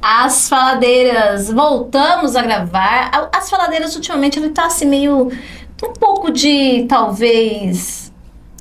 As faladeiras, voltamos a gravar. As faladeiras, ultimamente, ele tá assim meio... um pouco de, talvez,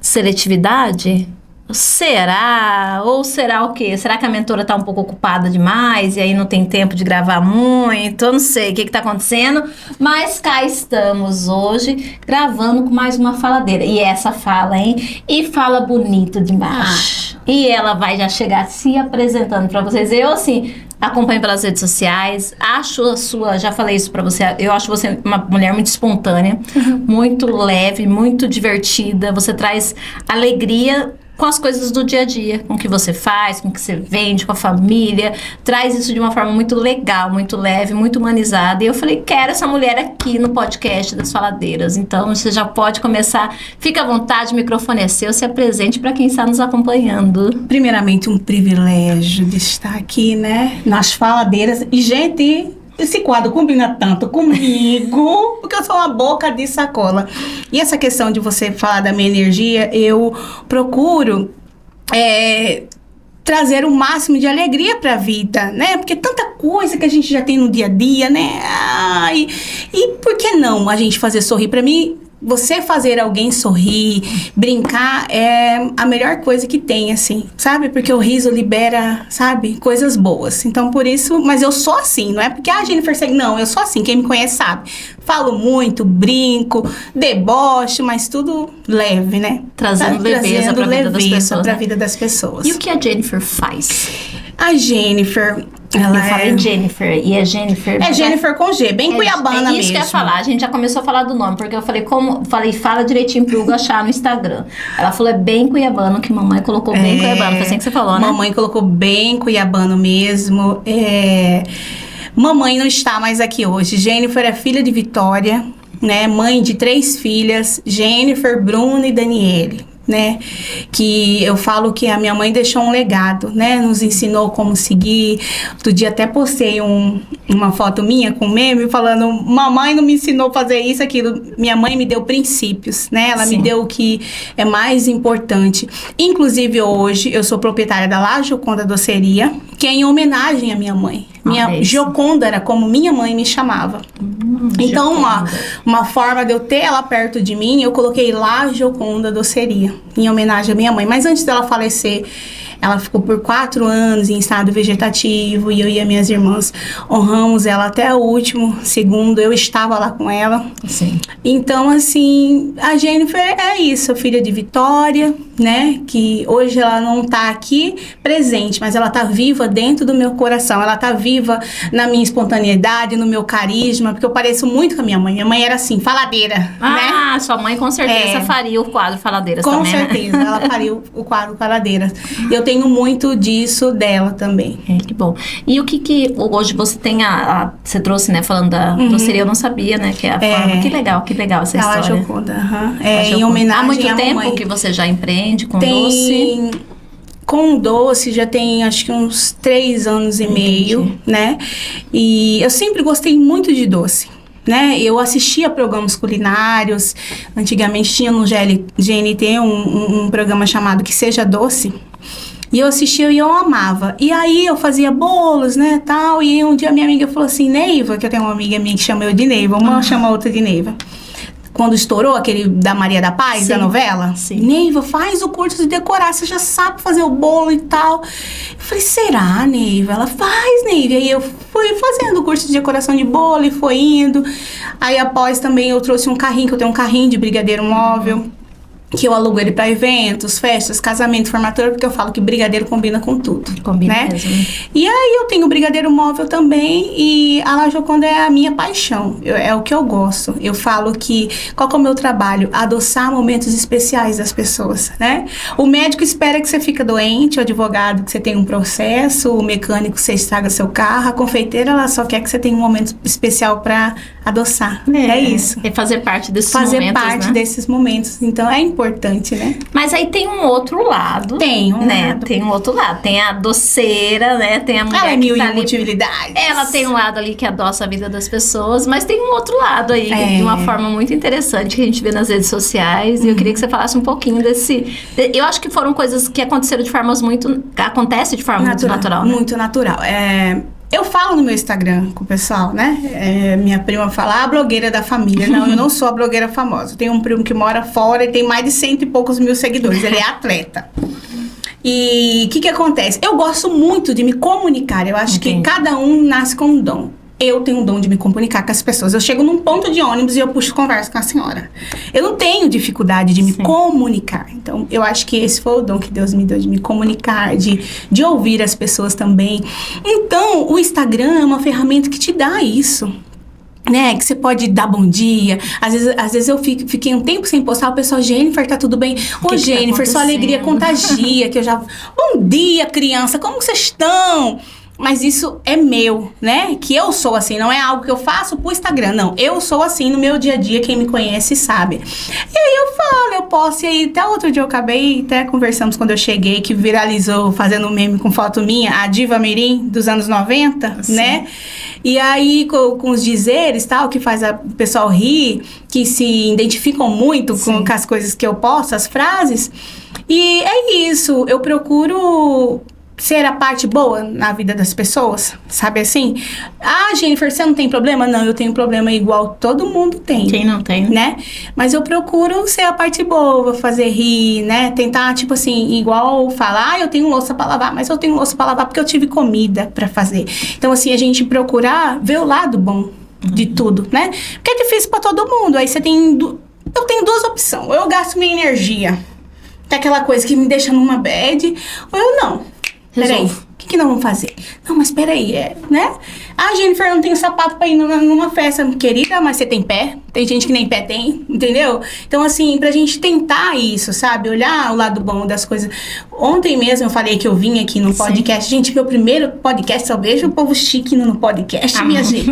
seletividade? Será? Ou será o quê? Será que a mentora tá um pouco ocupada demais e aí não tem tempo de gravar muito? Eu não sei o que tá acontecendo, mas cá estamos hoje gravando com mais uma faladeira. E essa fala, hein? E fala bonito demais. E ela vai já chegar se apresentando pra vocês. Eu, assim, acompanho pelas redes sociais, acho a sua, já falei isso pra você, eu acho você uma mulher muito espontânea, muito leve, muito divertida, você traz alegria com as coisas do dia a dia, com o que você faz, com o que você vende, com a família, traz isso de uma forma muito legal, muito leve, muito humanizada. E eu falei, quero essa mulher aqui no podcast das Faladeiras. Então, você já pode começar, fica à vontade, o microfone é seu, se apresente para quem está nos acompanhando. Primeiramente, um privilégio de estar aqui, né, nas Faladeiras. E, gente, esse quadro combina tanto comigo, porque eu sou uma boca de sacola. E essa questão de você falar da minha energia, eu procuro trazer o máximo de alegria para a vida, né? Porque tanta coisa que a gente já tem no dia a dia, né? E por que não a gente fazer sorrir? Para mim, você fazer alguém sorrir, brincar, é a melhor coisa que tem, assim, sabe? Porque o riso libera, sabe, coisas boas. Então, por isso, mas eu sou assim, não é porque a Jennifer segue, não, eu sou assim, quem me conhece sabe. Falo muito, brinco, deboche, mas tudo leve, né? Trazendo leveza para a vida das pessoas. Pra vida das pessoas. E o que a Jennifer faz? A Jennifer... Eu falei Jennifer, e é Jennifer... É Jennifer com G, bem cuiabana mesmo. É isso que eu ia falar, a gente já começou a falar do nome, porque eu falei, fala direitinho pro Hugo achar no Instagram. Ela falou, é bem cuiabano, que mamãe colocou bem cuiabano, foi assim que você falou, né? Mamãe colocou bem cuiabano mesmo, Mamãe não está mais aqui hoje. Jennifer é filha de Vitória, né? Mãe de 3 filhas, Jennifer, Bruno e Daniele. Né, que eu falo que a minha mãe deixou um legado, né, nos ensinou como seguir. Outro dia até postei uma foto minha com meme falando, mamãe não me ensinou a fazer isso, aquilo, minha mãe me deu princípios, né, ela me deu o que é mais importante. Inclusive hoje eu sou proprietária da La Gioconda Doceria, que é em homenagem à minha mãe. Minha Gioconda era como minha mãe me chamava. Então, uma forma de eu ter ela perto de mim, eu coloquei La Gioconda Doceria, em homenagem à minha mãe. Mas antes dela falecer, ela ficou por 4 anos em estado vegetativo, e eu e as minhas irmãs honramos ela até o último segundo. Eu estava lá com ela. Sim. Então, assim, a Jennifer é isso, filha de Vitória, né? Que hoje ela não tá aqui presente, mas ela tá viva dentro do meu coração. Ela tá viva na minha espontaneidade, no meu carisma, porque eu pareço muito com a minha mãe. Minha mãe era assim, faladeira, né? Sua mãe com certeza faria o quadro Faladeiras com também, certeza, né? Ela faria o quadro Faladeiras. Eu tenho muito disso dela também. Que bom. E o que hoje você tem você trouxe, né, falando da doceria, eu não sabia, né, que é a forma. Que legal essa história. A Gioconda, em homenagem há muito à tempo mamãe. Que você já empreende com doce? Com doce já tem acho que uns 3 anos e meio, né? E eu sempre gostei muito de doce, né? Eu assistia programas culinários. Antigamente tinha no GNT um programa chamado Que Seja Doce. E eu assistia e eu amava. E aí eu fazia bolos, né, tal. E um dia minha amiga falou assim, Neiva, que eu tenho uma amiga minha que chama eu de Neiva, uma chama a outra de Neiva. Quando estourou aquele da Maria da Paz, da novela, Neiva, faz o curso de decorar, você já sabe fazer o bolo e tal. Eu falei, será, Neiva? Ela faz, Neiva. E aí eu fui fazendo o curso de decoração de bolo e foi indo. Aí após também eu trouxe um carrinho, que eu tenho um carrinho de brigadeiro móvel, que eu alugo ele para eventos, festas, casamento, formatura, porque eu falo que brigadeiro combina com tudo. Combina, né? Mesmo. E aí eu tenho o brigadeiro móvel também, e a La Gioconda é a minha paixão, é o que eu gosto. Eu falo que, qual que é o meu trabalho? Adoçar momentos especiais das pessoas, né? O médico espera que você fique doente, o advogado que você tenha um processo, o mecânico que você estraga seu carro, a confeiteira, ela só quer que você tenha um momento especial para adoçar. É isso. E fazer parte desses momentos, fazer parte desses momentos. Então, é importante, né? Mas aí tem um outro lado. Tem um lado. Tem um outro lado. Tem a doceira, né? Tem a mulher ela é que mil tá e utilidades. Ela tem um lado ali que adoça a vida das pessoas, mas tem um outro lado aí, de uma forma muito interessante que a gente vê nas redes sociais. E eu queria que você falasse um pouquinho desse... Eu acho que foram coisas que aconteceram de formas muito... Acontece de forma muito natural, né? Muito natural. falo no meu Instagram com o pessoal, né? Minha prima fala, a blogueira da família. Não, eu não sou a blogueira famosa. Eu tenho um primo que mora fora e tem mais de 100 e poucos mil seguidores. Ele é atleta. E o que acontece? Eu gosto muito de me comunicar. Eu acho que cada um nasce com um dom. Eu tenho um dom de me comunicar com as pessoas. Eu chego num ponto de ônibus e eu puxo conversa com a senhora. Eu não tenho dificuldade de me comunicar. Então, eu acho que esse foi o dom que Deus me deu, de me comunicar, de ouvir as pessoas também. Então, o Instagram é uma ferramenta que te dá isso. Né, que você pode dar bom dia. Às vezes eu fiquei um tempo sem postar, o pessoal, Jennifer, tá tudo bem? Ô, Jennifer, sua alegria contagia, que eu já... Bom dia, criança, como vocês estão? Mas isso é meu, né? Que eu sou assim, não é algo que eu faço pro Instagram, não. Eu sou assim no meu dia a dia, quem me conhece sabe. E aí eu falo, eu posto, e aí até outro dia eu acabei, até conversamos quando eu cheguei, que viralizou fazendo um meme com foto minha, a Diva Mirim dos anos 90, né? E aí com os dizeres, tal, que faz o pessoal rir, que se identificam muito com as coisas que eu posto, as frases. E é isso, eu procuro ser a parte boa na vida das pessoas, sabe assim? Ah, Jennifer, você não tem problema? Não, eu tenho problema igual todo mundo tem. Quem não tem? Né? Mas eu procuro ser a parte boa, fazer rir, né? Tentar, tipo assim, igual falar, eu tenho louça pra lavar, mas eu tenho louça pra lavar porque eu tive comida pra fazer. Então, assim, a gente procurar ver o lado bom de tudo, né? Porque é difícil pra todo mundo. Aí você tem... Eu tenho duas opções. Ou eu gasto minha energia, que é aquela coisa que me deixa numa bad, ou eu não. Peraí, o que nós vamos fazer? Não, mas peraí, né? Ah, Jennifer, eu não tenho sapato pra ir numa festa. Querida, mas você tem pé? Tem gente que nem pé tem, entendeu? Então, assim, pra gente tentar isso, sabe? Olhar o lado bom das coisas. Ontem mesmo eu falei que eu vim aqui no podcast. Gente, meu primeiro podcast, só vejo o povo chique no podcast, minha gente.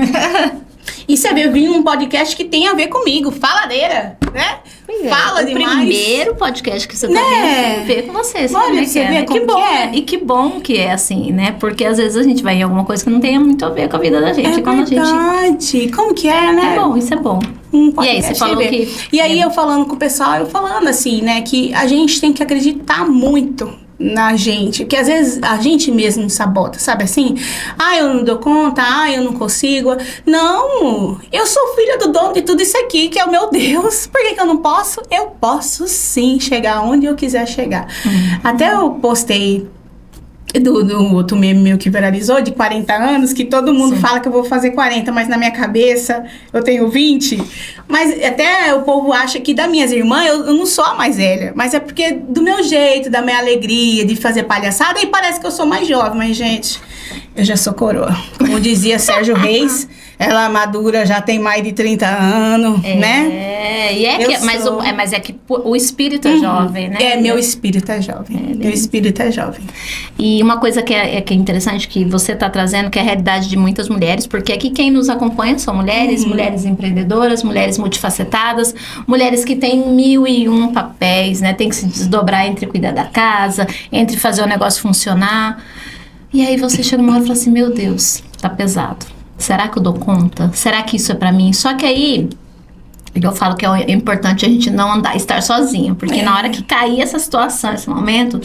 E você vê, eu vim num podcast que tem a ver comigo, faladeira, né? Fala demais. O primeiro podcast que você tá vendo tem a ver com você. Olha, você vê como que bom, é. E que bom que é assim, né? Porque às vezes a gente vai em alguma coisa que não tem muito a ver com a vida da gente. É verdade. Como que é, né? É bom, isso é bom. E aí, você falou que... E aí, eu falando com o pessoal, eu falando assim, né? Que a gente tem que acreditar muito na gente, que às vezes a gente mesmo sabota, sabe assim? Ah, eu não dou conta, eu não consigo. Não, eu sou filha do dono de tudo isso aqui, que é o meu Deus. Por que eu não posso? Eu posso sim chegar onde eu quiser chegar. Até eu postei do outro meme meu que viralizou, de 40 anos, que todo mundo fala que eu vou fazer 40, mas na minha cabeça eu tenho 20. Mas até o povo acha que das minhas irmãs eu não sou a mais velha. Mas é porque do meu jeito, da minha alegria de fazer palhaçada, e parece que eu sou mais jovem. Mas, gente, eu já sou coroa. Como dizia Sérgio Reis, ela madura, já tem mais de 30 anos, né? Mas é que o espírito é jovem, né? Meu espírito é jovem. Meu espírito é jovem. E uma coisa que é interessante que você está trazendo, que é a realidade de muitas mulheres, porque aqui quem nos acompanha são mulheres, mulheres empreendedoras, mulheres multifacetadas, mulheres que têm 1001 papéis, né? Tem que se desdobrar entre cuidar da casa, entre fazer o negócio funcionar. E aí você chega uma hora e fala assim, meu Deus, tá pesado. Será que eu dou conta? Será que isso é pra mim? Só que aí, eu falo que é importante a gente não estar sozinho. Porque na hora que cair essa situação, esse momento,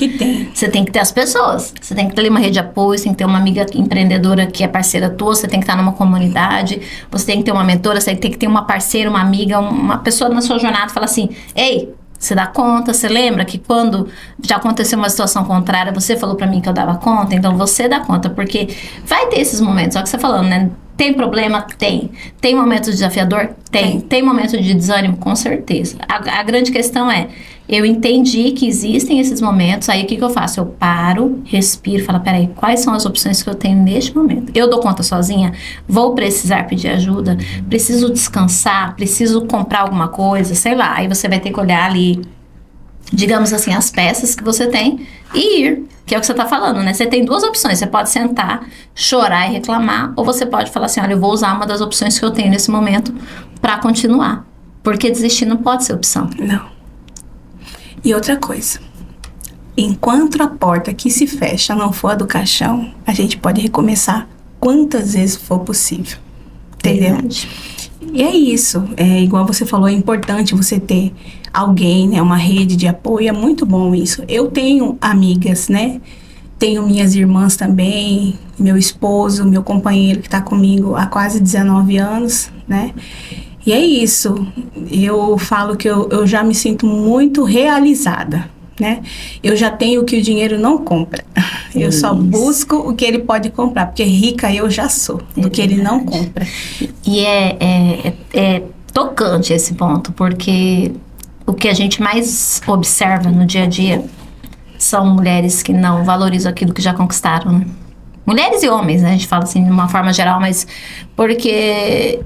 você tem que ter as pessoas. Você tem que ter ali uma rede de apoio, você tem que ter uma amiga empreendedora que é parceira tua, você tem que estar numa comunidade, você tem que ter uma mentora, você tem que ter uma parceira, uma amiga, uma pessoa na sua jornada que fala assim, ei, você dá conta, você lembra que quando já aconteceu uma situação contrária, você falou pra mim que eu dava conta, então você dá conta, porque vai ter esses momentos, ó que você falando, né? Tem problema? Tem. Tem momento desafiador? Tem. Tem momento de desânimo? Com certeza. A grande questão é, eu entendi que existem esses momentos, aí o que eu faço? Eu paro, respiro, falo, peraí, quais são as opções que eu tenho neste momento? Eu dou conta sozinha? Vou precisar pedir ajuda? Preciso descansar? Preciso comprar alguma coisa? Sei lá, aí você vai ter que olhar ali, digamos assim, as peças que você tem e ir, que é o que você tá falando, né? Você tem duas opções, você pode sentar, chorar e reclamar, ou você pode falar assim, olha, eu vou usar uma das opções que eu tenho nesse momento pra continuar, porque desistir não pode ser opção. Não. E outra coisa, enquanto a porta que se fecha não for a do caixão, a gente pode recomeçar quantas vezes for possível, entendeu? Verdade. E é isso, igual você falou, é importante você ter alguém, né, uma rede de apoio, é muito bom isso. Eu tenho amigas, né, tenho minhas irmãs também, meu esposo, meu companheiro que está comigo há quase 19 anos, né? E é isso. Eu falo que eu já me sinto muito realizada, né? Eu já tenho o que o dinheiro não compra. Eu só busco o que ele pode comprar, porque rica eu já sou, do que ele não compra. E é tocante esse ponto, porque o que a gente mais observa no dia a dia são mulheres que não valorizam aquilo que já conquistaram, né? Mulheres e homens, né? A gente fala assim de uma forma geral, mas porque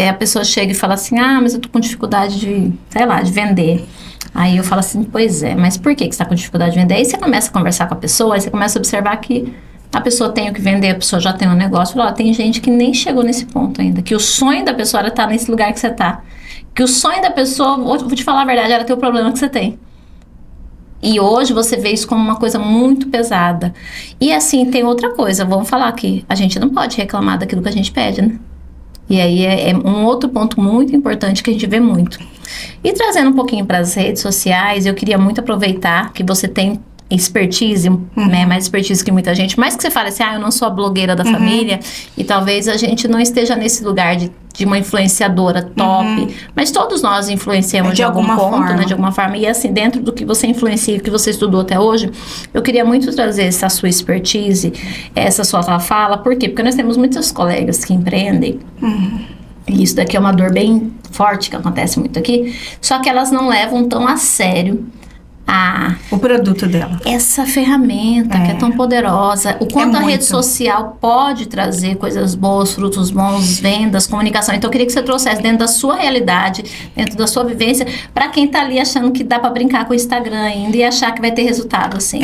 a pessoa chega e fala assim, mas eu tô com dificuldade de, sei lá, de vender. Aí eu falo assim, pois é, mas por que você está com dificuldade de vender? Aí você começa a conversar com a pessoa, aí você começa a observar que a pessoa tem o que vender, a pessoa já tem um negócio. Fala, tem gente que nem chegou nesse ponto ainda, que o sonho da pessoa era estar nesse lugar que você está. Que o sonho da pessoa, vou te falar a verdade, era ter o problema que você tem. E hoje você vê isso como uma coisa muito pesada. E assim, tem outra coisa, vamos falar aqui, a gente não pode reclamar daquilo que a gente pede, né? E aí é um outro ponto muito importante que a gente vê muito. E trazendo um pouquinho para as redes sociais, eu queria muito aproveitar que você tem expertise, né, mais expertise que muita gente, mais que você fale assim, eu não sou a blogueira da família, e talvez a gente não esteja nesse lugar de uma influenciadora top, mas todos nós influenciamos de algum ponto, forma. né, de alguma forma, e assim, dentro do que você influencia, o que você estudou até hoje, eu queria muito trazer essa sua expertise, essa sua fala, por quê? Porque nós temos muitos colegas que empreendem, e isso daqui é uma dor bem forte que acontece muito aqui, só que elas não levam tão a sério o produto dela. Essa ferramenta que é tão poderosa, o quanto a muito. rede social pode trazer coisas boas, frutos bons, vendas, comunicação. Então eu queria que você trouxesse dentro da sua realidade, dentro da sua vivência, para quem tá ali achando que dá para brincar com o Instagram ainda e achar que vai ter resultado assim.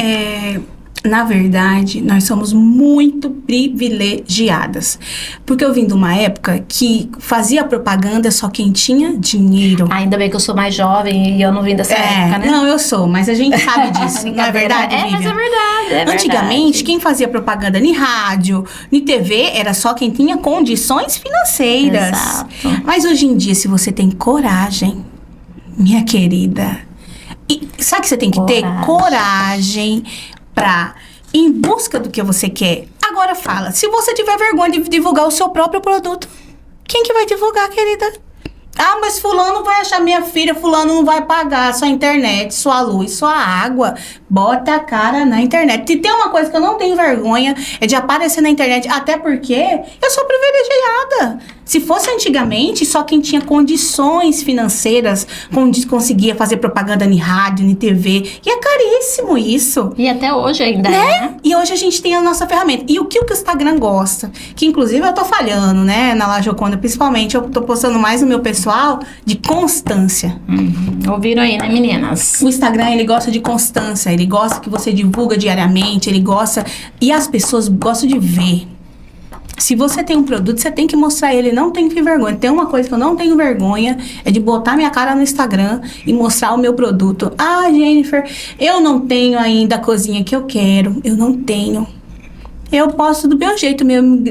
Na verdade, nós somos muito privilegiadas. Porque eu vim de uma época que fazia propaganda só quem tinha dinheiro. Ainda bem que eu sou mais jovem e eu não vim dessa época, né? Não, eu sou, mas a gente sabe disso, não é verdade, Vivian? Mas é verdade, Antigamente, quem fazia propaganda em rádio, em TV, era só quem tinha condições financeiras. Exato. Mas hoje em dia, se você tem coragem, minha querida, sabe o que você tem que ter? Coragem pra ir em busca do que você quer. Agora fala, se você tiver vergonha de divulgar o seu próprio produto, quem que vai divulgar, querida? Mas fulano vai achar minha filha, fulano não vai pagar sua internet, sua luz, sua água. Bota a cara na internet. Se tem uma coisa que eu não tenho vergonha, é de aparecer na internet, até porque eu sou privilegiada. Se fosse antigamente, só quem tinha condições financeiras conseguia fazer propaganda em rádio, em TV. E é caríssimo isso. E até hoje ainda, né? E hoje a gente tem a nossa ferramenta. E o que o Instagram gosta? Que inclusive eu tô falhando, né? Na La Joconda, principalmente, eu tô postando mais no meu pessoal de constância. Ouviram aí, né, meninas? O Instagram, ele gosta de constância. Ele gosta que você divulga diariamente. Ele gosta... E as pessoas gostam de ver. Se você tem um produto, você tem que mostrar ele, não tem que ter vergonha. Tem uma coisa que eu não tenho vergonha, é de botar minha cara no Instagram e mostrar o meu produto. Jennifer, eu não tenho ainda a cozinha que eu quero, eu não tenho. Eu posto do meu jeito mesmo,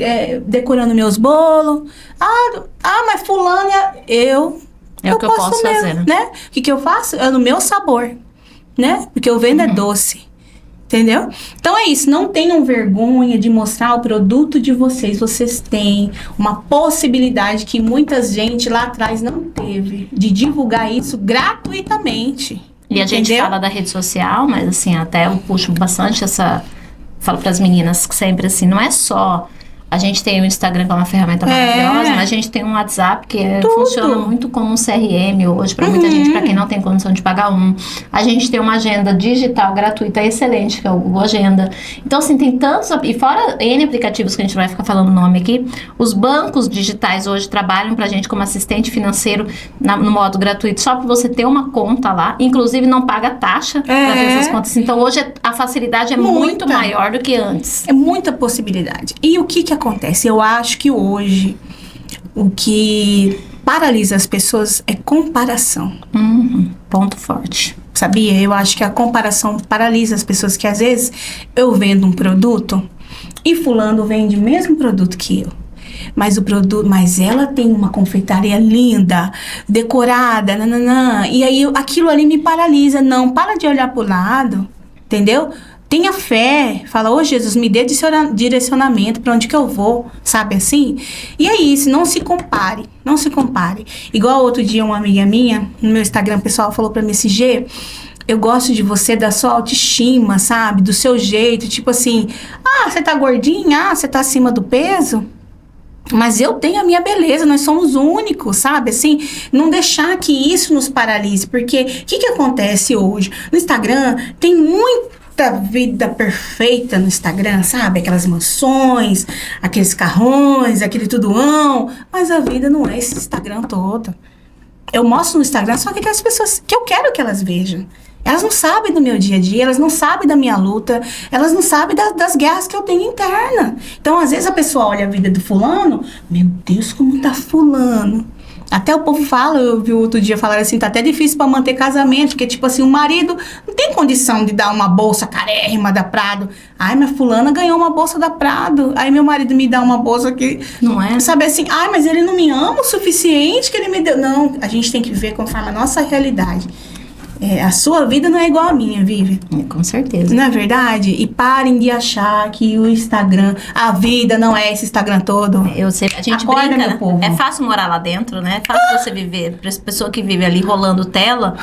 decorando meus bolos. Mas fulano, eu o que eu posso mesmo, fazer, né? O que eu faço? É no meu sabor, né? Porque eu vendo é doce. Entendeu? Então é isso, não tenham vergonha de mostrar o produto de vocês. Vocês têm uma possibilidade que muita gente lá atrás não teve, de divulgar isso gratuitamente. E a gente fala da rede social, mas assim, até eu puxo bastante falo para as meninas que sempre assim, não é só... A gente tem o Instagram que é uma ferramenta maravilhosa, mas a gente tem um WhatsApp que funciona muito como um CRM hoje para muita gente, para quem não tem condição de pagar um. A gente tem uma agenda digital gratuita excelente, que é o Google Agenda. Então, assim, tem tantos... E fora N aplicativos que a gente vai ficar falando o nome aqui, os bancos digitais hoje trabalham pra gente como assistente financeiro no modo gratuito, só para você ter uma conta lá. Inclusive, não paga taxa para ter essas contas. Então, hoje a facilidade é muito maior do que antes. É muita possibilidade. E o que acontece? Eu acho que hoje o que paralisa as pessoas é comparação. Ponto forte. Sabia? Eu acho que a comparação paralisa as pessoas, que às vezes eu vendo um produto e fulano vende o mesmo produto que eu. Mas ela tem uma confeitaria linda, decorada, nananã, e aí aquilo ali me paralisa. Não, para de olhar pro lado, entendeu? Tenha fé, fala, ô Jesus, me dê direcionamento para onde que eu vou, sabe assim? E é isso, não se compare, não se compare. Igual outro dia uma amiga minha, no meu Instagram pessoal, falou para mim, G, eu gosto de você, da sua autoestima, sabe? Do seu jeito, tipo assim, você tá gordinha, você tá acima do peso, mas eu tenho a minha beleza, nós somos únicos, sabe? Assim, não deixar que isso nos paralise, porque o que acontece hoje? No Instagram tem muita vida perfeita no Instagram, sabe? Aquelas mansões, aqueles carrões, aquele tudoão, mas a vida não é esse Instagram todo. Eu mostro no Instagram só que aquelas pessoas que eu quero que elas vejam. Elas não sabem do meu dia a dia, elas não sabem da minha luta, elas não sabem das guerras que eu tenho interna. Então, às vezes a pessoa olha a vida do fulano, meu Deus, como tá fulano. Até o povo fala, eu vi outro dia falar assim, tá até difícil pra manter casamento, porque tipo assim, o marido não tem condição de dar uma bolsa carérrima da Prado. Ai, minha fulana ganhou uma bolsa da Prado, aí meu marido me dá uma bolsa que... Não é? Sabe assim, mas ele não me ama o suficiente que ele me deu. Não, a gente tem que ver conforme a nossa realidade. A sua vida não é igual a minha, Vivian. Com certeza. Não é verdade? E parem de achar que o Instagram, a vida não é esse Instagram todo. Eu sei, a gente Acorda, brinca, meu povo. é fácil morar lá dentro, né? É fácil você viver. Para essa pessoa que vive ali rolando tela,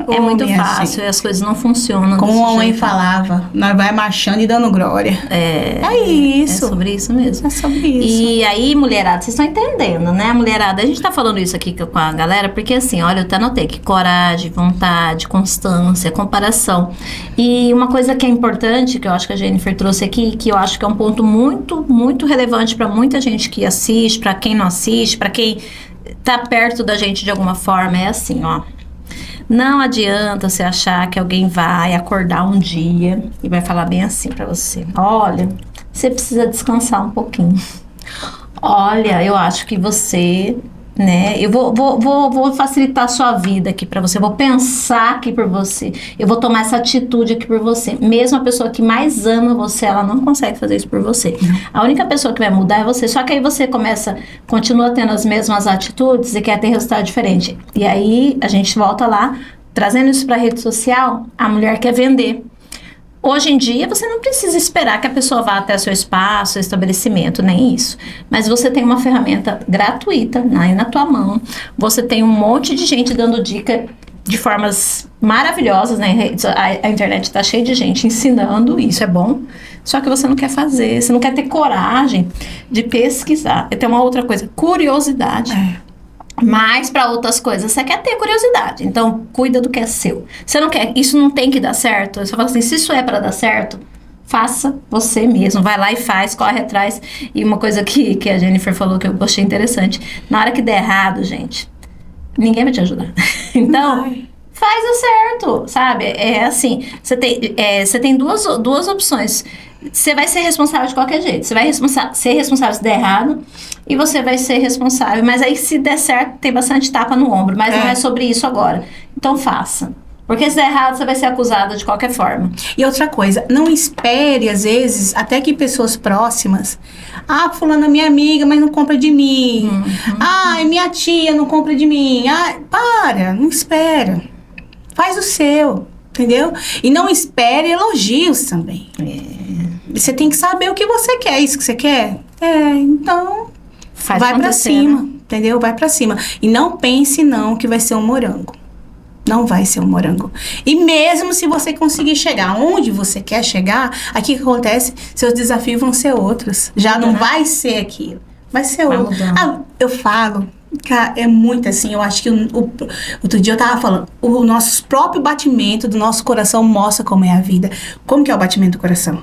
é muito minha fácil e as coisas não funcionam. Como desse a mãe jeito. falava, nós vai marchando e dando glória. É isso. É sobre isso mesmo. É sobre isso. E aí, mulherada, vocês estão entendendo, né? Mulherada, a gente tá falando isso aqui com a galera, porque assim, olha, eu até anotei que coragem, vontade, constância, comparação. E uma coisa que é importante, que eu acho que a Jennifer trouxe aqui, que eu acho que é um ponto muito, muito relevante para muita gente que assiste, para quem não assiste, para quem tá perto da gente de alguma forma, é assim, ó. Não adianta você achar que alguém vai acordar um dia e vai falar bem assim pra você. Olha, você precisa descansar um pouquinho. Olha, eu acho que você, né? Eu vou facilitar a sua vida aqui pra você. Eu vou pensar aqui por você. Eu vou tomar essa atitude aqui por você. Mesmo a pessoa que mais ama você, ela não consegue fazer isso por você. A única pessoa que vai mudar é você. Só que aí você continua tendo as mesmas atitudes e quer ter resultado diferente. E aí a gente volta lá, trazendo isso pra rede social, a mulher quer vender. Hoje em dia, você não precisa esperar que a pessoa vá até seu espaço, seu estabelecimento, nem isso. Mas você tem uma ferramenta gratuita aí na tua mão. Você tem um monte de gente dando dica de formas maravilhosas, né? A internet está cheia de gente ensinando, isso é bom. Só que você não quer fazer, você não quer ter coragem de pesquisar. E tem uma outra coisa, curiosidade. Mas para outras coisas você quer ter curiosidade, então cuida do que é seu. Você não quer, isso não tem que dar certo. Eu só falo assim, se isso é para dar certo, faça você mesmo, vai lá e faz, corre atrás. E uma coisa que a Jennifer falou que eu achei interessante, na hora que der errado, gente, ninguém vai te ajudar. Então, faz o certo, sabe? É assim, você tem duas opções. Você vai ser responsável de qualquer jeito. Você vai ser responsável se der errado e você vai ser responsável. Mas aí, se der certo, tem bastante tapa no ombro. Mas não é sobre isso agora. Então, faça. Porque se der errado, você vai ser acusada de qualquer forma. E outra coisa, não espere, às vezes, até que pessoas próximas... fulana é minha amiga, mas não compra de mim. Minha tia não compra de mim. Não espera. Faz o seu, entendeu? E não espere elogios também. Você tem que saber o que você quer. Isso que você quer? Então... vai pra cima, né? Entendeu? Vai pra cima. E não pense não que vai ser um morango. Não vai ser um morango. E mesmo se você conseguir chegar onde você quer chegar, aqui que acontece, seus desafios vão ser outros. Já não vai ser aquilo. Vai ser outro. Eu falo, cara, é muito assim, eu acho que outro dia eu tava falando, o nosso próprio batimento do nosso coração mostra como é a vida. Como que é o batimento do coração?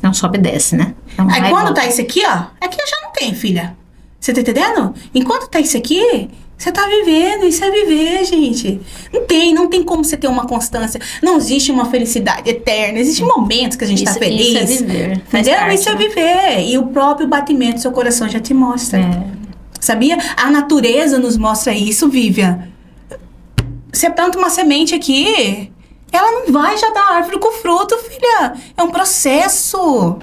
Não sobe e desce, né? Aí quando tá isso aqui, ó, aqui já não tem, filha. Você tá entendendo? Enquanto tá isso aqui, você tá vivendo, isso é viver, gente. Não tem como você ter uma constância. Não existe uma felicidade eterna. Existem momentos que a gente tá feliz. Isso é viver. Entendeu? Isso é viver. E o próprio batimento do seu coração já te mostra. Sabia? A natureza nos mostra isso, Vivian. Você planta uma semente aqui, ela não vai já dar árvore com fruto, filha. É um processo.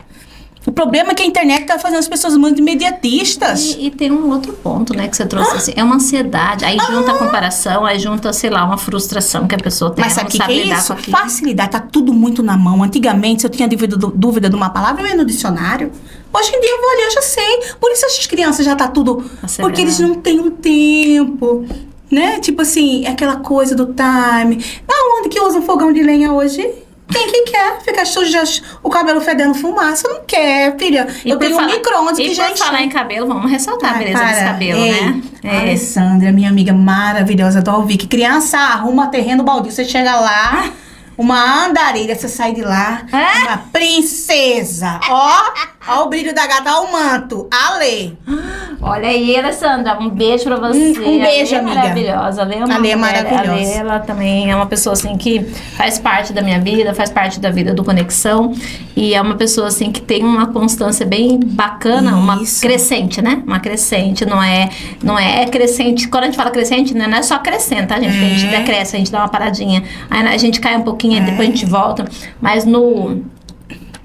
O problema é que a internet tá fazendo as pessoas muito imediatistas. E tem um outro ponto, né, que você trouxe assim, é uma ansiedade, aí junta a comparação, aí junta, sei lá, uma frustração que a pessoa tem, Mas sabe não o que sabe é lidar isso? com aquilo. Facilidade, tá tudo muito na mão. Antigamente, se eu tinha dúvida de uma palavra, eu ia no dicionário. Hoje em dia eu vou ali, eu já sei. Por isso as crianças já tá tudo... Acelerado. Porque eles não têm um tempo, né? Tipo assim, aquela coisa do time. Aonde que usa um fogão de lenha hoje? Quem que quer ficar suja, o cabelo fedendo fumaça? Não quer, filha. Eu tenho um micro-ondas que já E por falar em cabelo, vamos ressaltar a beleza para. desse cabelo, Ei, né? Alessandra, minha amiga maravilhosa do Alvi, que criança arruma terreno baldio. Você chega lá, uma andarilha, você sai de lá, uma princesa. Ó o brilho da gata, ó o manto. Ale. Olha aí, Alessandra, um beijo pra você. Um beijo, Ale é amiga. maravilhosa. Ale é uma Ale é mulher- maravilhosa. Ale, ela também é uma pessoa, assim, que faz parte da minha vida, faz parte da vida do Conexão. E é uma pessoa, assim, que tem uma constância bem bacana, uma Isso. crescente, né? Uma crescente, não é crescente. Quando a gente fala crescente, né, não é só crescente, tá, gente? Que a gente decresce, a gente dá uma paradinha. Aí a gente cai um pouquinho, depois a gente volta. Mas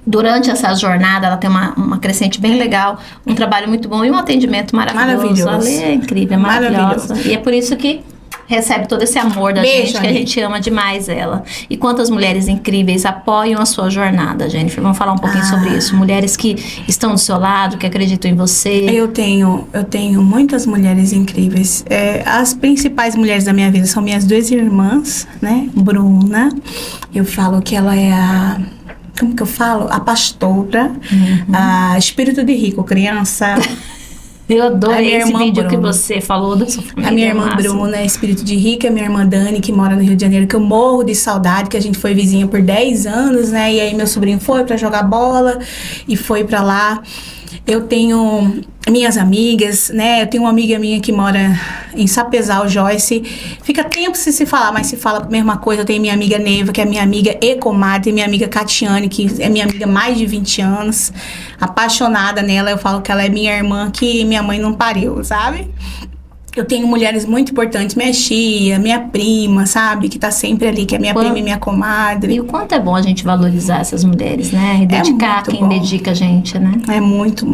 durante essa jornada, ela tem uma crescente bem legal, um trabalho muito bom e um atendimento maravilhoso. A Lê é incrível, é maravilhosa. E é por isso que recebe todo esse amor da Beijo, gente, que a amiga. gente ama demais ela. E quantas mulheres incríveis apoiam a sua jornada, Jennifer? Vamos falar um pouquinho sobre isso. Mulheres que estão do seu lado, que acreditam em você. Eu tenho muitas mulheres incríveis. As principais mulheres da minha vida são minhas duas irmãs, né? Bruna, eu falo que ela é como que eu falo? A pastora, a espírito de rico, criança. Eu A adorei minha esse irmã vídeo que Bruna. você falou da sua família. A minha irmã máximo. Bruna é espírito de rica, a minha irmã Dani, que mora no Rio de Janeiro, que eu morro de saudade, que a gente foi vizinha por 10 anos, né? E aí meu sobrinho foi pra jogar bola e foi pra lá. Eu tenho minhas amigas, né? Eu tenho uma amiga minha que mora em Sapezal, Joyce. Fica tempo sem se falar, mas se fala a mesma coisa. Eu tenho minha amiga Neiva, que é minha amiga e comadre, e minha amiga Catiane, que é minha amiga há mais de 20 anos. Apaixonada nela, eu falo que ela é minha irmã, que minha mãe não pariu, sabe? Eu tenho mulheres muito importantes, minha tia, minha prima, sabe? Que tá sempre ali, que é minha prima e minha comadre. E o quanto é bom a gente valorizar essas mulheres, né? E dedicar muito quem bom. dedica a gente, né? É muito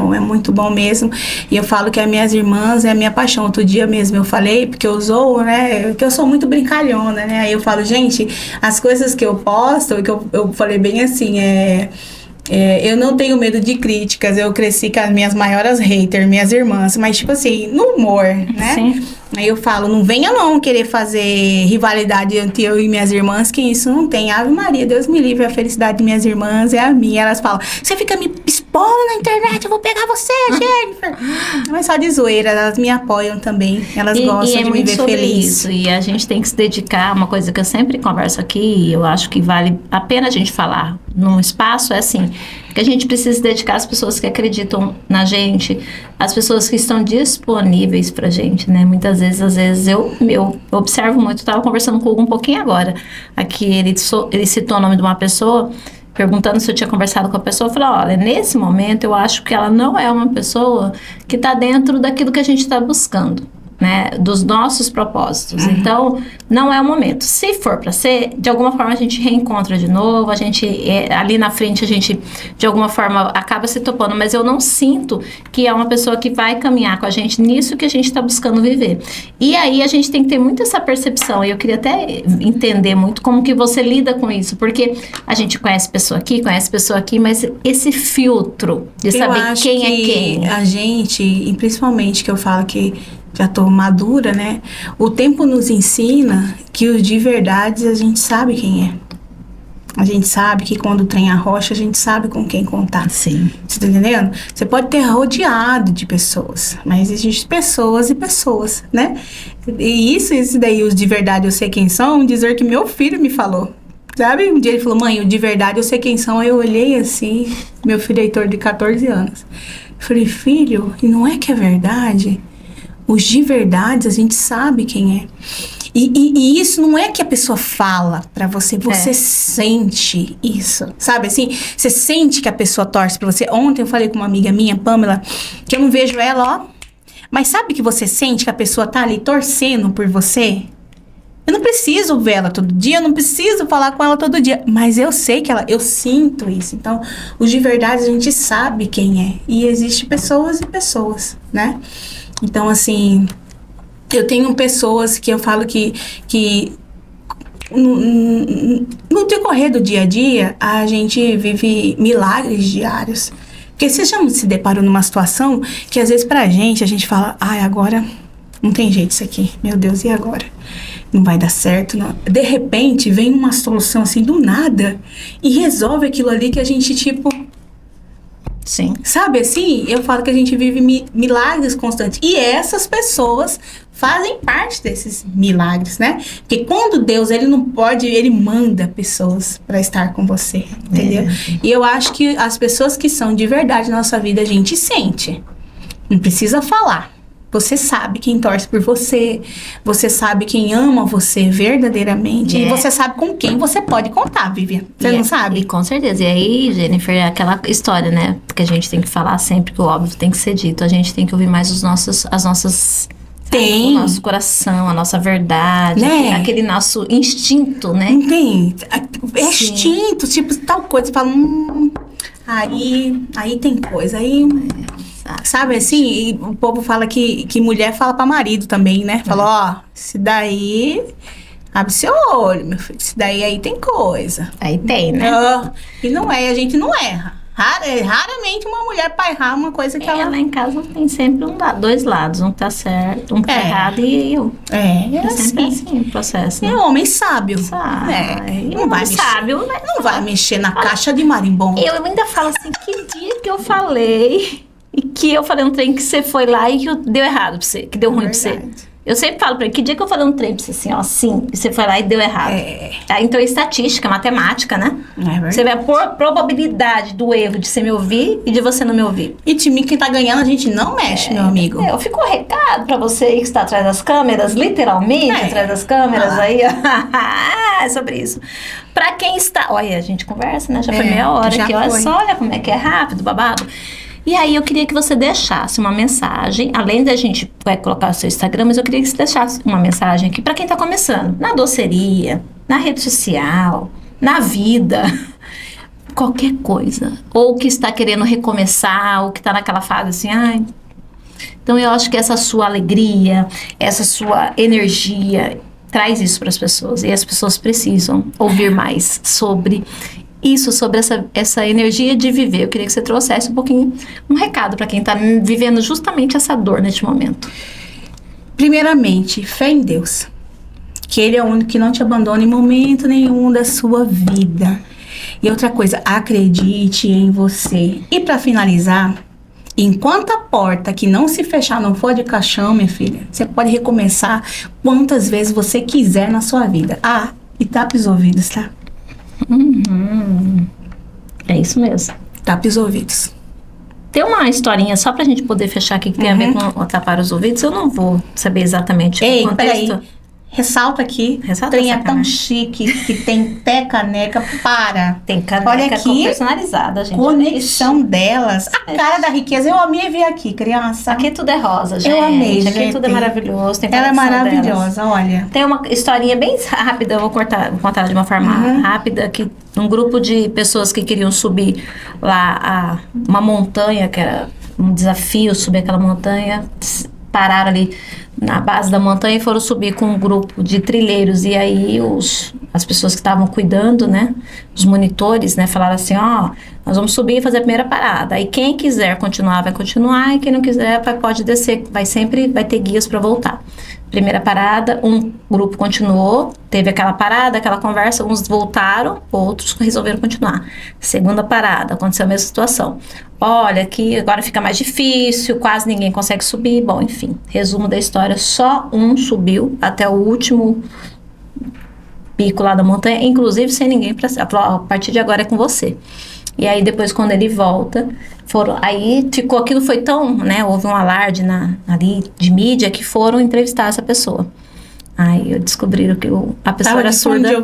bom mesmo. E eu falo que as minhas irmãs é a minha paixão. Outro dia mesmo eu falei, porque eu sou, né? Que eu sou muito brincalhona, né? Aí eu falo, gente, as coisas que eu posto, que eu falei bem assim, eu não tenho medo de críticas. Eu cresci com as minhas maiores haters, minhas irmãs. Mas, tipo assim, no humor, né? Sim. Aí eu falo, não venha não querer fazer rivalidade entre eu e minhas irmãs, que isso não tem. Ave Maria, Deus me livre, a felicidade de minhas irmãs é a minha. Elas falam, você fica me expondo na internet, eu vou pegar você, Jennifer. Mas só de zoeira, elas me apoiam também. Elas gostam é de me muito ver sobre feliz. isso. E a gente tem que se dedicar. Uma coisa que eu sempre converso aqui, e eu acho que vale a pena a gente falar num espaço, é assim, que a gente precisa se dedicar às pessoas que acreditam na gente, às pessoas que estão disponíveis pra gente, né? Muitas vezes, às vezes, eu observo muito, estava conversando com o Hugo um pouquinho agora. Aqui ele citou o nome de uma pessoa, perguntando se eu tinha conversado com a pessoa. Eu falei, olha, nesse momento eu acho que ela não é uma pessoa que está dentro daquilo que a gente está buscando, né? Dos nossos propósitos. Então, não é o momento. Se for para ser, de alguma forma a gente reencontra de novo, a gente, ali na frente, a gente, de alguma forma, acaba se topando, mas eu não sinto que é uma pessoa que vai caminhar com a gente nisso que a gente está buscando viver. E aí, a gente tem que ter muito essa percepção, e eu queria até entender muito como que você lida com isso, porque a gente conhece pessoa aqui, mas esse filtro de saber quem é quem. A gente, e principalmente que eu falo que já tô madura, né? O tempo nos ensina que os de verdade a gente sabe quem é. A gente sabe que quando tem a rocha, a gente sabe com quem contar. Sim. Você tá entendendo? Você pode ter rodeado de pessoas, mas existem pessoas e pessoas, né? E isso daí, os de verdade eu sei quem são, dizer que meu filho me falou. Sabe? Um dia ele falou, mãe, o de verdade eu sei quem são. Aí eu olhei assim, meu filho Heitor de 14 anos. Eu falei, filho, e não é que é verdade? Os de verdade, a gente sabe quem é. E isso não é que a pessoa fala pra você, você sente isso, sabe assim? Você sente que a pessoa torce pra você. Ontem eu falei com uma amiga minha, Pamela, que eu não vejo ela, ó. Mas sabe que você sente que a pessoa tá ali torcendo por você? Eu não preciso ver ela todo dia, eu não preciso falar com ela todo dia. Mas eu sei que eu sinto isso. Então, os de verdade, a gente sabe quem é. E existe pessoas e pessoas, né? Então, assim, eu tenho pessoas que eu falo que no decorrer do dia a dia, a gente vive milagres diários. Porque você já se deparou numa situação que às vezes pra gente, a gente fala, ai, agora não tem jeito isso aqui. Meu Deus, e agora? Não vai dar certo, não. De repente, vem uma solução assim do nada e resolve aquilo ali que a gente, tipo... Sim. Sabe assim? Eu falo que a gente vive milagres constantes. E essas pessoas fazem parte desses milagres, né? Porque quando Deus, ele não pode, ele manda pessoas para estar com você, entendeu? E eu acho que as pessoas que são de verdade na nossa vida, a gente sente. Não precisa falar. Você sabe quem torce por você, você sabe quem ama você verdadeiramente, e você sabe com quem você pode contar, Vivian. Você não sabe? E com certeza. E aí, Jennifer, é aquela história, né? Porque a gente tem que falar sempre que o óbvio tem que ser dito. A gente tem que ouvir mais as nossas... Tem. O nosso coração, a nossa verdade, né? Aquele nosso instinto, né? Não tem. É instinto, tipo, tal coisa. Você fala, aí tem coisa. Aí... Sabe assim, e o povo fala que mulher fala pra marido também, né? Fala, ó, esse daí, abre seu olho, meu filho, esse daí aí tem coisa. Aí tem, né? E não é, a gente não erra. Raramente uma mulher pra errar uma coisa que ela... Lá em casa tem sempre dois lados, um que tá certo, um que tá errado e eu. É sempre assim o processo, né? É homem sábio. Sabe. Não vai sábio, mexer, não vai mexer na caixa de marimbondo. Eu ainda falo assim, que dia que eu falei... E que eu falei um trem que você foi lá e que deu errado pra você, que deu ruim pra você. Eu sempre falo pra ele, que dia que eu falei um trem pra você assim, ó, assim, e você foi lá e deu errado. Então é estatística, matemática, né? Você vê a probabilidade do erro de você me ouvir e de você não me ouvir. E de mim, quem tá ganhando, a gente não mexe, meu amigo. Eu fico um recado pra você aí que está atrás das câmeras, literalmente atrás das câmeras aí, ó. É sobre isso. Pra quem está... Olha, a gente conversa, né? Já foi meia hora aqui, olha só, olha como é que é rápido, babado. E aí eu queria que você deixasse uma mensagem, além da gente colocar o seu Instagram, mas eu queria que você deixasse uma mensagem aqui para quem está começando, na doceria, na rede social, na vida, qualquer coisa. Ou que está querendo recomeçar, ou que está naquela fase assim, ai... Então eu acho que essa sua alegria, essa sua energia, traz isso para as pessoas. E as pessoas precisam ouvir mais sobre... Isso, sobre essa energia de viver. Eu queria que você trouxesse um pouquinho, um recado para quem está vivendo justamente essa dor neste momento. Primeiramente, fé em Deus. Que Ele é o único que não te abandona em momento nenhum da sua vida. E outra coisa, acredite em você. E para finalizar, enquanto a porta que não se fechar não for de caixão, minha filha, você pode recomeçar quantas vezes você quiser na sua vida. E tape os ouvidos, tá? É isso mesmo. Tape os ouvidos. Tem uma historinha só pra gente poder fechar aqui que tem a ver com tapar os ouvidos. Eu não vou saber exatamente o contexto. Peraí. Ressalta aqui. Ressalta o trem é tão chique que tem até caneca. Tem caneca. Olha aqui, personalizada, gente. Conexão delas. A cara da riqueza. Eu amei ver aqui, criança. Aqui tudo é rosa, gente. Eu amei, gente. Aqui tudo é maravilhoso. Tem ela é maravilhosa, delas. olha. Tem uma historinha bem rápida, eu vou contar de uma forma rápida, que um grupo de pessoas que queriam subir lá uma montanha, que era um desafio, subir aquela montanha, pararam ali na base da montanha e foram subir com um grupo de trilheiros. E aí as pessoas que estavam cuidando, né, os monitores, né, falaram assim, nós vamos subir e fazer a primeira parada. Aí quem quiser continuar, vai continuar, e quem não quiser pode descer, vai ter guias para voltar. Primeira parada, um grupo continuou, teve aquela parada, aquela conversa, uns voltaram, outros resolveram continuar. Segunda parada, aconteceu a mesma situação. Olha, aqui agora fica mais difícil, quase ninguém consegue subir. Bom, enfim, resumo da história, só um subiu até o último pico lá da montanha, inclusive sem ninguém para a partir de agora é com você. E aí depois quando ele volta, aí ficou, aquilo foi tão, né, houve um alarde ali de mídia que foram entrevistar essa pessoa. Aí descobriram que a pessoa era surda.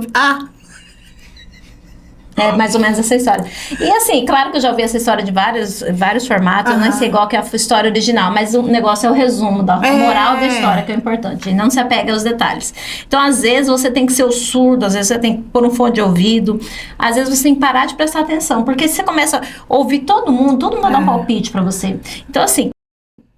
É mais ou menos essa história. E assim, claro que eu já ouvi essa história de vários formatos, eu não sei igual que é a história original, mas o negócio é o resumo da moral da história, que é importante. E não se apega aos detalhes. Então, às vezes, você tem que ser o surdo, às vezes você tem que pôr um fone de ouvido, às vezes você tem que parar de prestar atenção, porque se você começa a ouvir todo mundo dá um palpite pra você. Então, assim,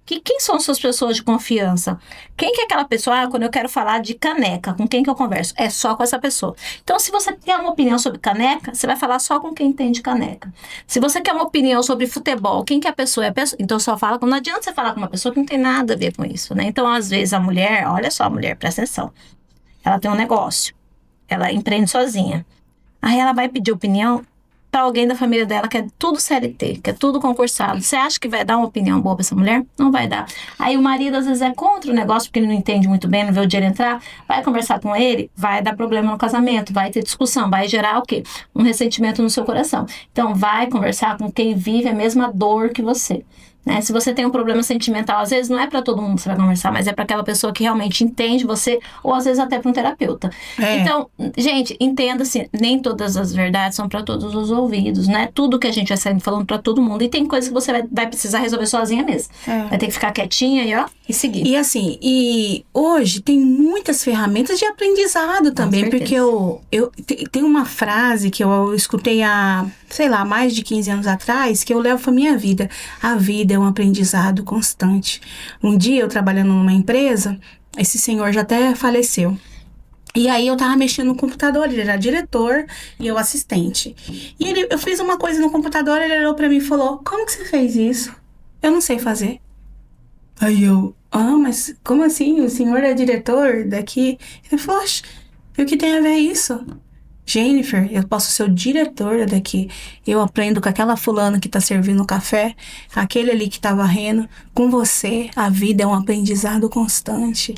quem são suas pessoas de confiança? Quem que é aquela pessoa? Ah, quando eu quero falar de caneca, com quem que eu converso? É só com essa pessoa. Então, se você quer uma opinião sobre caneca, você vai falar só com quem entende caneca. Se você quer uma opinião sobre futebol, quem que é a pessoa? É a pessoa. Então, só fala não adianta você falar com uma pessoa que não tem nada a ver com isso, né? Então, às vezes, a mulher, olha só, a mulher, presta atenção. Ela tem um negócio. Ela empreende sozinha. Aí ela vai pedir opinião para alguém da família dela que é tudo CLT, que é tudo concursado. Você acha que vai dar uma opinião boa para essa mulher? Não vai dar. Aí o marido às vezes é contra o negócio porque ele não entende muito bem, não vê o dinheiro entrar. Vai conversar com ele, vai dar problema no casamento, vai ter discussão, vai gerar o quê? Um ressentimento no seu coração. Então vai conversar com quem vive a mesma dor que você. Né? Se você tem um problema sentimental, às vezes não é para todo mundo que você vai conversar, mas é para aquela pessoa que realmente entende você, ou às vezes até para um terapeuta. Então, gente, entenda assim, nem todas as verdades são para todos os ouvidos, né? Tudo que a gente vai saindo falando para todo mundo. E tem coisas que você vai precisar resolver sozinha mesmo. Vai ter que ficar quietinha e seguir. E assim, hoje tem muitas ferramentas de aprendizado também, porque tem uma frase que eu escutei há, sei lá, mais de 15 anos atrás, que eu levo pra minha vida. A vida é um aprendizado constante. Um dia, eu trabalhando numa empresa, esse senhor já até faleceu. E aí, eu tava mexendo no computador, ele era diretor e eu assistente. E eu fiz uma coisa no computador, ele olhou pra mim e falou, como que você fez isso? Eu não sei fazer. Aí eu, mas como assim? O senhor é diretor daqui? Ele falou, e o que tem a ver isso? Jennifer, eu posso ser o diretor daqui. Eu aprendo com aquela fulana que tá servindo café, aquele ali que tá varrendo. Com você, a vida é um aprendizado constante.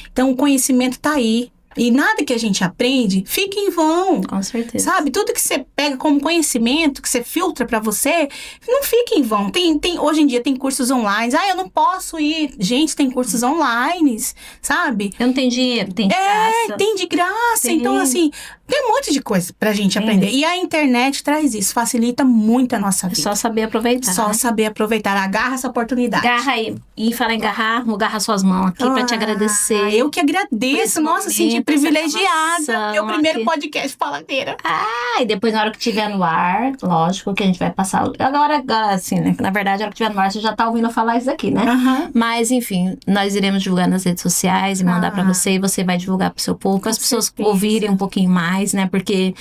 Então, o conhecimento tá aí. E nada que a gente aprende fica em vão. Com certeza. Sabe? Tudo que você pega como conhecimento, que você filtra pra você, não fica em vão. Hoje em dia tem cursos online. Eu não posso ir. Gente, tem cursos online, sabe? Eu não tenho dinheiro, tem de graça. Tem de graça. Tem. Então, assim, tem um monte de coisa pra gente aprender. E a internet traz isso, facilita muito a nossa vida. É só saber aproveitar. Só saber aproveitar. Agarra essa oportunidade. Agarra aí. E fala em agarrar, vou agarrar suas mãos aqui pra te agradecer. Eu que agradeço. Nossa, senti privilegiada. Meu primeiro podcast faladeira. E depois na hora que tiver no ar, lógico que a gente vai passar. Agora assim, né? Na verdade, na hora que tiver no ar, você já tá ouvindo falar isso aqui, né? Mas, enfim, nós iremos divulgar nas redes sociais e mandar pra você. E você vai divulgar pro seu povo, para as pessoas ouvirem um pouquinho mais, né? Porque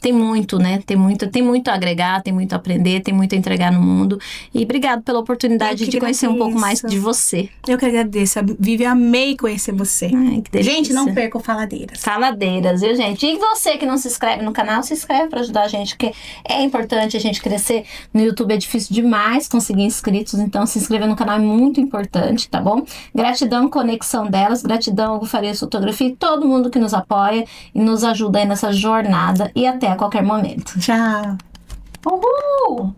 tem muito, né? Tem muito a agregar, tem muito a aprender, tem muito a entregar no mundo. E obrigado pela oportunidade de conhecer um pouco mais de você. Eu que agradeço. Vivi, amei conhecer você. Ai, que delícia. Gente, não percam Faladeiras. Faladeiras, viu, gente? E você que não se inscreve no canal, se inscreve pra ajudar a gente, porque é importante a gente crescer. No YouTube é difícil demais conseguir inscritos, então se inscrever no canal é muito importante, tá bom? Gratidão, Conexão Delas, gratidão, Hugo Farias Fotografia e todo mundo que nos apoia e nos ajuda aí nessa jornada. E até a qualquer momento. Tchau. Uhul!